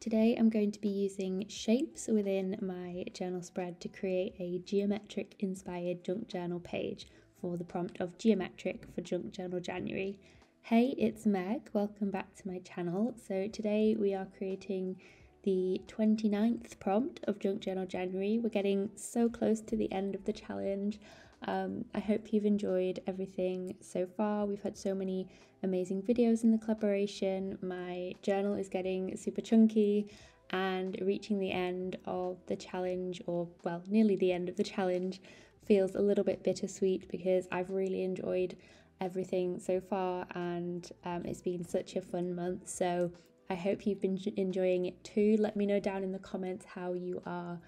Today I'm going to be using shapes within my journal spread to create a geometric inspired junk journal page for the prompt of geometric for Junk Journal January. Hey, it's Meg, welcome back to my channel. So today we are creating the 29th prompt of Junk Journal January. We're getting so close to the end of the challenge. I hope you've enjoyed everything so far. We've had so many amazing videos in the collaboration. My journal is getting super chunky and reaching the end of the challenge, or well, nearly the end of the challenge, feels a little bit bittersweet because I've really enjoyed everything so far and it's been such a fun month. So I hope you've been enjoying it too. Let me know down in the comments how you are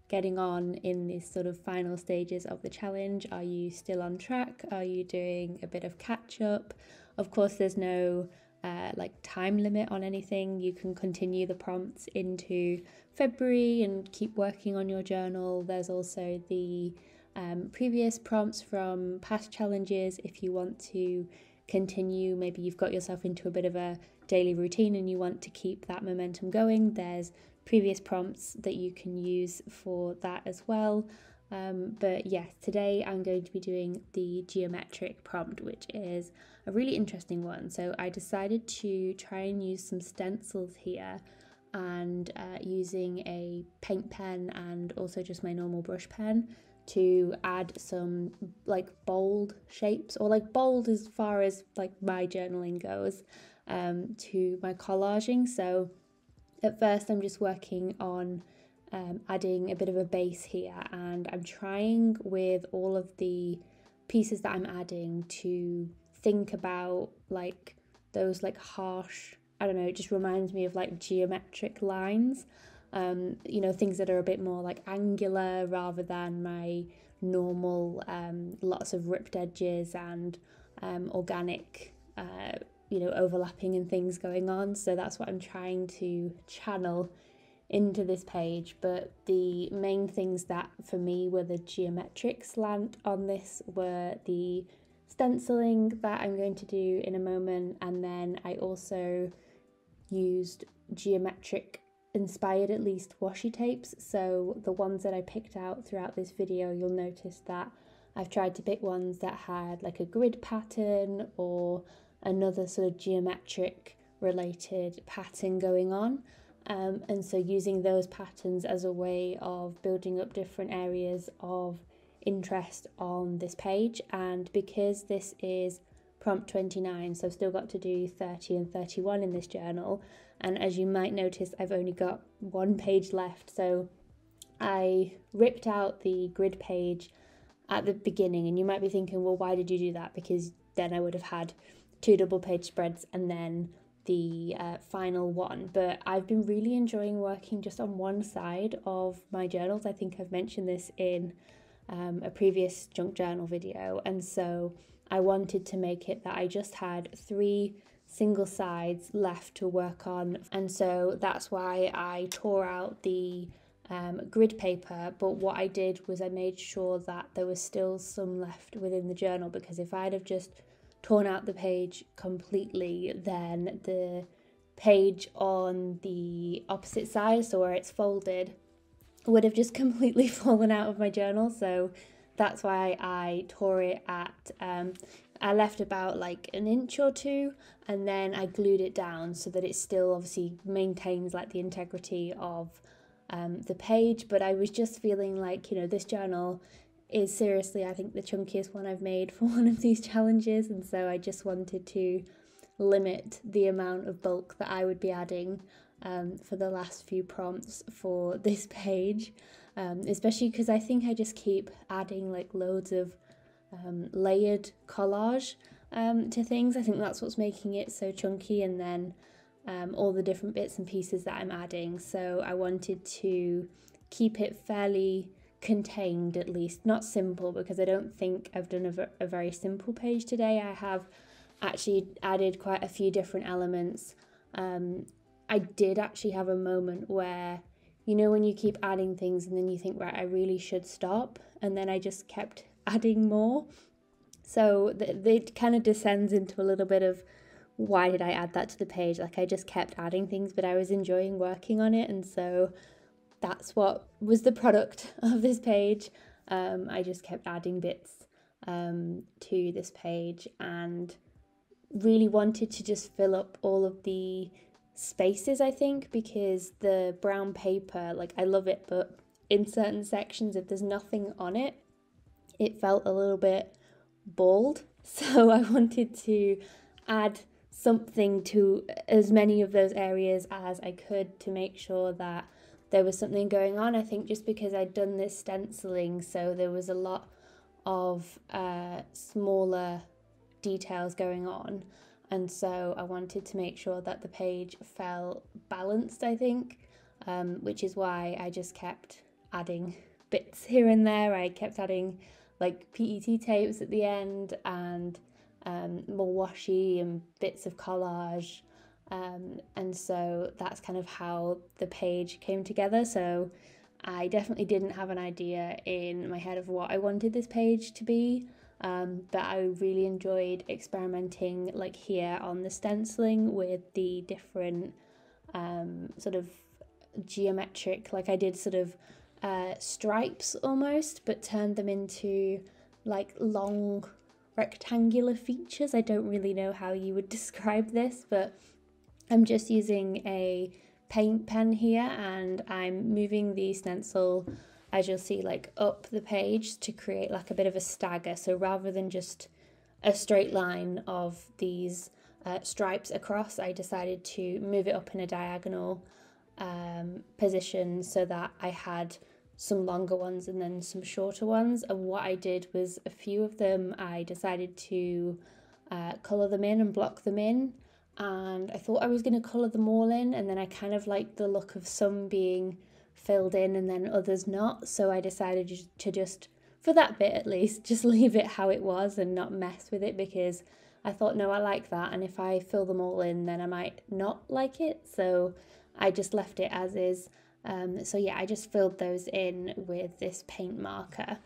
getting on in these sort of final stages of the challenge. Are you still on track? Are you doing a bit of catch up? Of course, there's no like time limit on anything. You can continue the prompts into February and keep working on your journal. There's also the previous prompts from past challenges if you want to continue. Maybe you've got yourself into a bit of a daily routine and you want to keep that momentum going. There's previous prompts that you can use for that as well. But yes, today I'm going to be doing the geometric prompt, which is a really interesting one. So I decided to try and use some stencils here and using a paint pen and also just my normal brush pen to add some like bold shapes, or like bold as far as like my journaling goes, to my collaging. So at first I'm just working on adding a bit of a base here, and I'm trying with all of the pieces that I'm adding to think about like those like harsh, I don't know, it just reminds me of like geometric lines, you know, things that are a bit more like angular rather than my normal lots of ripped edges and organic you know, overlapping and things going on. So that's what I'm trying to channel into this page. But the main things that for me were the geometric slant on this were the stenciling that I'm going to do in a moment, and then I also used geometric inspired at least washi tapes. So the ones that I picked out throughout this video, you'll notice that I've tried to pick ones that had like a grid pattern or another sort of geometric related pattern going on, and so using those patterns as a way of building up different areas of interest on this page. And because this is prompt 29, so I've still got to do 30 and 31 in this journal, and as you might notice I've only got one page left. So I ripped out the grid page at the beginning, and you might be thinking, well, why did you do that? Because then I would have had 2 double page spreads and then the final one. But I've been really enjoying working just on one side of my journals. I think I've mentioned this in a previous junk journal video, and so I wanted to make it that I just had 3 single sides left to work on, and so that's why I tore out the grid paper. But what I did was I made sure that there was still some left within the journal, because if I'd have just torn out the page completely, then the page on the opposite side, so where it's folded, would have just completely fallen out of my journal. So that's why I tore it at I left about like an inch or 2, and then I glued it down so that it still obviously maintains like the integrity of the page. But I was just feeling like, you know, this journal is seriously, I think, the chunkiest one I've made for one of these challenges, and so I just wanted to limit the amount of bulk that I would be adding for the last few prompts for this page, especially because I think I just keep adding like loads of layered collage to things. I think that's what's making it so chunky, and then all the different bits and pieces that I'm adding. So I wanted to keep it fairly contained, at least not simple, because I don't think I've done a very simple page today. I have actually added quite a few different elements. I did actually have a moment where, you know, when you keep adding things and then you think, right, I really should stop, and then I just kept adding more. So it kind of descends into a little bit of why did I add that to the page? Like, I just kept adding things, but I was enjoying working on it, and so that's what was the product of this page. I just kept adding bits to this page and really wanted to just fill up all of the spaces, I think, because the brown paper, like, I love it, but in certain sections, if there's nothing on it, it felt a little bit bald. So I wanted to add something to as many of those areas as I could to make sure that there was something going on. I think just because I'd done this stenciling, so there was a lot of smaller details going on, and so I wanted to make sure that the page felt balanced, I think, which is why I just kept adding bits here and there. I kept adding like PET tapes at the end and more washi and bits of collage, and so that's kind of how the page came together. So I definitely didn't have an idea in my head of what I wanted this page to be, but I really enjoyed experimenting, like here on the stenciling, with the different sort of geometric, like I did sort of stripes almost, but turned them into like long rectangular features. I don't really know how you would describe this, but I'm just using a paint pen here and I'm moving the stencil, as you'll see, like up the page to create like a bit of a stagger. So rather than just a straight line of these stripes across, I decided to move it up in a diagonal position so that I had some longer ones and then some shorter ones. And what I did was a few of them I decided to colour them in and block them in, and I thought I was going to colour them all in, and then I kind of liked the look of some being filled in and then others not, so I decided to just, for that bit at least, just leave it how it was and not mess with it, because I thought, no, I like that, and if I fill them all in then I might not like it, so I just left it as is. So yeah, I just filled those in with this paint marker.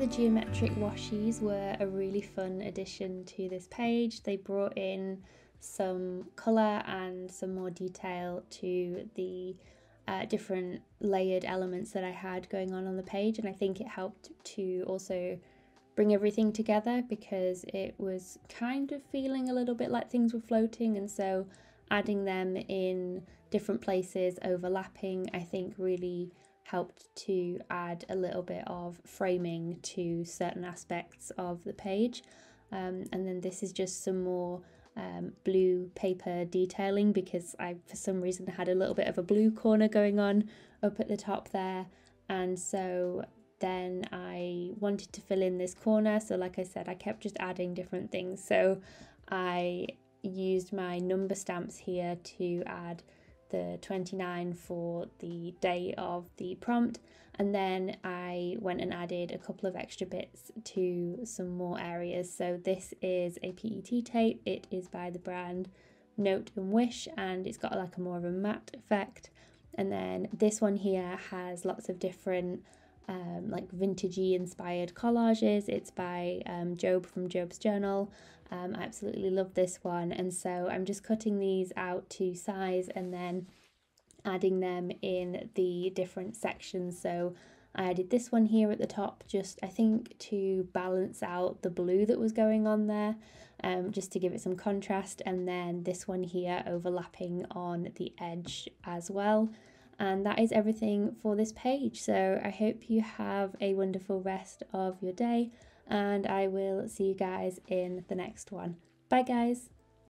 the geometric washies were a really fun addition to this page. They brought in some colour and some more detail to the different layered elements that I had going on the page, and I think it helped to also bring everything together because it was kind of feeling a little bit like things were floating, and so adding them in different places overlapping I think really helped to add a little bit of framing to certain aspects of the page. And then this is just some more blue paper detailing because I for some reason had a little bit of a blue corner going on up at the top there, and so then I wanted to fill in this corner, so like I said I kept just adding different things. So I used my number stamps here to add the 29 for the day of the prompt, and then I went and added a couple of extra bits to some more areas. So this is a PET tape. It is by the brand Note and Wish, and it's got like a more of a matte effect. And then this one here has lots of different like vintagey inspired collages. It's by Job from Job's Journal. I absolutely love this one, and so I'm just cutting these out to size and then adding them in the different sections. So I added this one here at the top, just I think to balance out the blue that was going on there, just to give it some contrast, and then this one here overlapping on the edge as well. And that is everything for this page. So I hope you have a wonderful rest of your day, and I will see you guys in the next one. Bye guys.